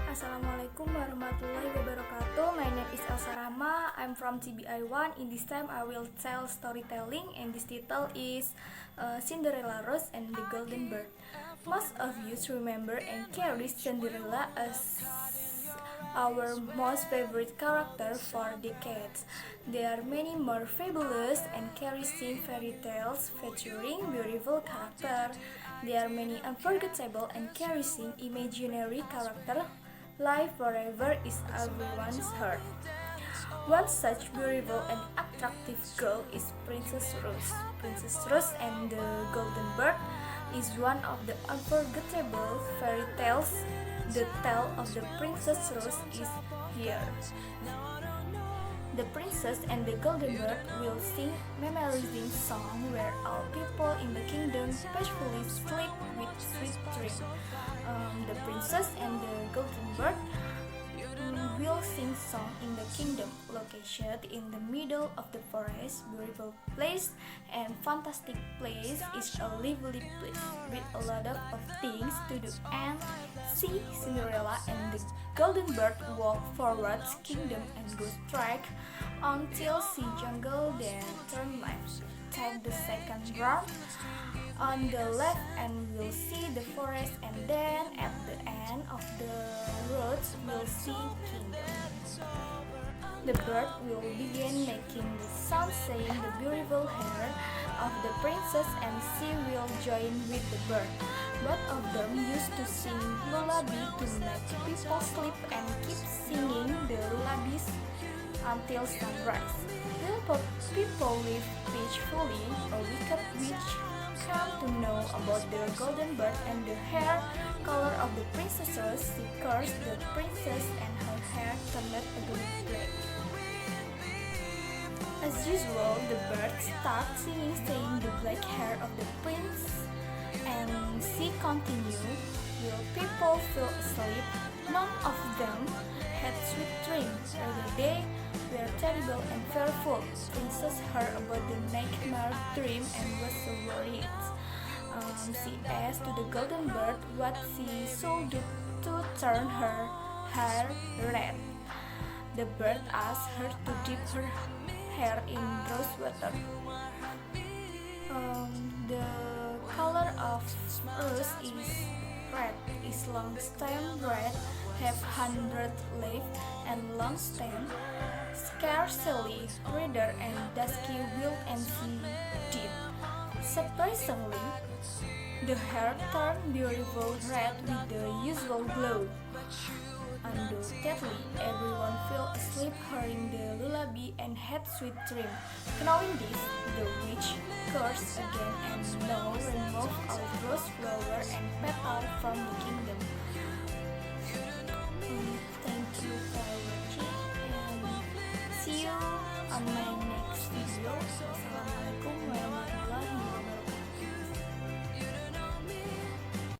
Assalamualaikum warahmatullahi wabarakatuh. My name is Elsa Rahma. I'm from TBI 1. In this time I will tell storytelling, and this title is Cinderella Rose and the Golden Bird. Most of you remember and cherish Cinderella as our most favorite character for decades. There are many more fabulous and cherishing fairy tales featuring beautiful characters. There are many unforgettable and cherishing imaginary characters. Life forever is everyone's heart. One such beautiful and attractive girl is Princess Rose. Princess Rose and the Golden Bird is one of the unforgettable fairy tales. The tale of the Princess Rose is here. The princess and the golden bird will sing memorizing song where all people in the kingdom peacefully sleep with sweet dreams. The princess and the golden bird will sing song in the kingdom, located in the middle of the forest. Beautiful place and fantastic place is a lively place with a lot of things to do. And see Cinderella and the golden bird walk forward kingdom and go straight until see jungle, then turn left. Take the second round on the left and we'll see the forest, and then at the end of the road we'll see kingdom. The bird will begin making the sound saying the beautiful hair of the princess, and she will join with the bird. Both of them used to sing lullaby to make people sleep and keep singing the lullabies until sunrise. Will people live peacefully? A wicked witch come to know about the golden bird and the hair color of the princess Rose. She cursed the princess and her hair turned ugly black. As usual, the bird starts singing saying the black hair of the prince, and she continued. Will people fell asleep? None of them had sweet dreams, rather they were terrible and fearful. Princess heard about the nightmare dream and was so worried. She asked to the golden bird what she should do to turn her hair red. The bird asked her to dip her hair in rose water. The color of rose is red, is long stem red, have 100 leaves and long stem, scarcely redder and dusky wild and sea deep. Surprisingly, the hair turned beautiful red with the usual glow. Undoubtedly, everyone fell asleep hearing the lullaby and had sweet dreams. Knowing this, the witch cursed again and now removed all rose flower and petal from the kingdom. Thank you for watching, and see you on my next video. Wassalamualaikum warahmatullahi wabarakatuh.